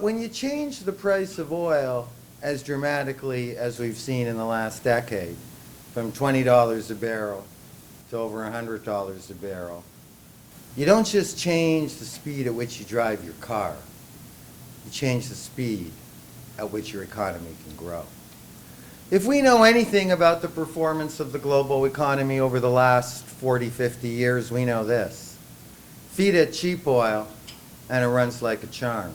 When you change the price of oil as dramatically as we've seen in the last decade, from $20 a barrel to over $100 a barrel, you don't just change the speed at which you drive your car, you change the speed at which your economy can grow. If we know anything about the performance of the global economy over the last 40, 50 years, we know this. Feed it cheap oil and it runs like a charm.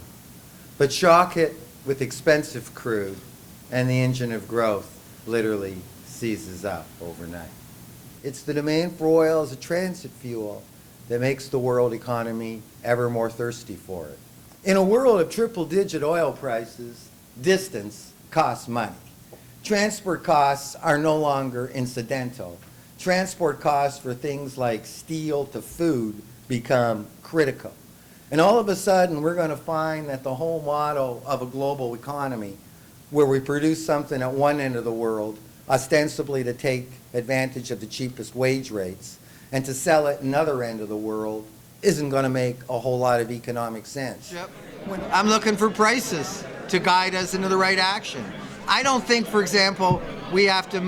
But shock it with expensive crude and the engine of growth literally seizes up overnight. It's the demand for oil as a transit fuel that makes the world economy ever more thirsty for it. In a world of triple-digit oil prices, distance costs money. Transport costs are no longer incidental. Transport costs for things like steel to food become critical. And all of a sudden, we're going to find that the whole model of a global economy, where we produce something at one end of the world, ostensibly to take advantage of the cheapest wage rates, and to sell it another end of the world, isn't going to make a whole lot of economic sense. Yep. I'm looking for prices to guide us into the right action. I don't think, for example, we have to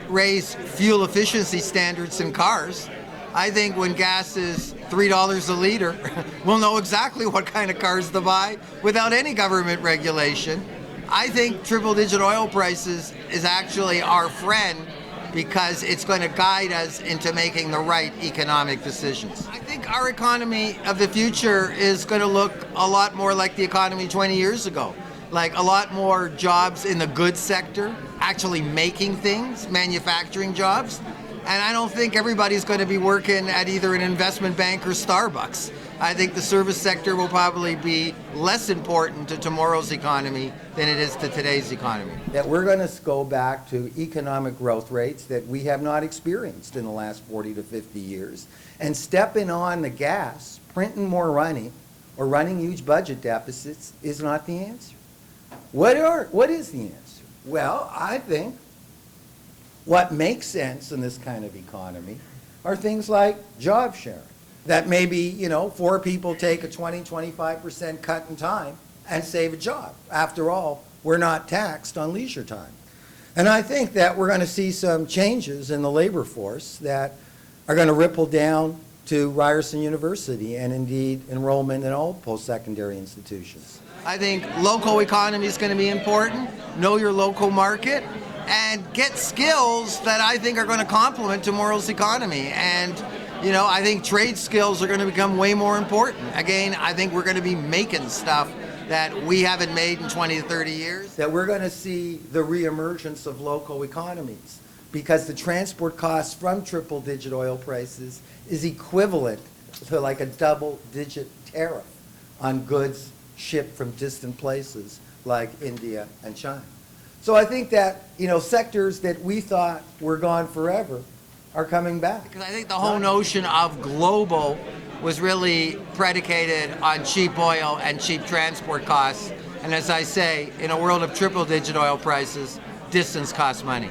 raise fuel efficiency standards in cars. I think when gas is $3 a liter, we'll know exactly what kind of cars to buy without any government regulation. I think triple-digit oil prices is actually our friend because it's going to guide us into making the right economic decisions. I think our economy of the future is going to look a lot more like the economy 20 years ago. Like a lot more jobs in the goods sector, actually making things, manufacturing jobs. And I don't think everybody's going to be working at either an investment bank or Starbucks. I think the service sector will probably be less important to tomorrow's economy than it is to today's economy. That we're going to go back to economic growth rates that we have not experienced in the last 40 to 50 years. And stepping on the gas, printing more money, or running huge budget deficits is not the answer. What is the answer? Well, I think what makes sense in this kind of economy are things like job sharing. That maybe, 4 people take a 20-25% cut in time and save a job. After all, we're not taxed on leisure time. And I think that we're going to see some changes in the labor force that are going to ripple down to Ryerson University and indeed enrollment in all post-secondary institutions. I think local economy is going to be important. Know your local market and get skills that I think are going to complement tomorrow's economy. And, I think trade skills are going to become way more important. Again, I think we're going to be making stuff that we haven't made in 20 to 30 years. That we're going to see the reemergence of local economies because the transport costs from triple-digit oil prices is equivalent to like a double-digit tariff on goods shipped from distant places like India and China. So I think that, sectors that we thought were gone forever are coming back. Because I think the whole notion of global was really predicated on cheap oil and cheap transport costs. And as I say, in a world of triple-digit oil prices, distance costs money.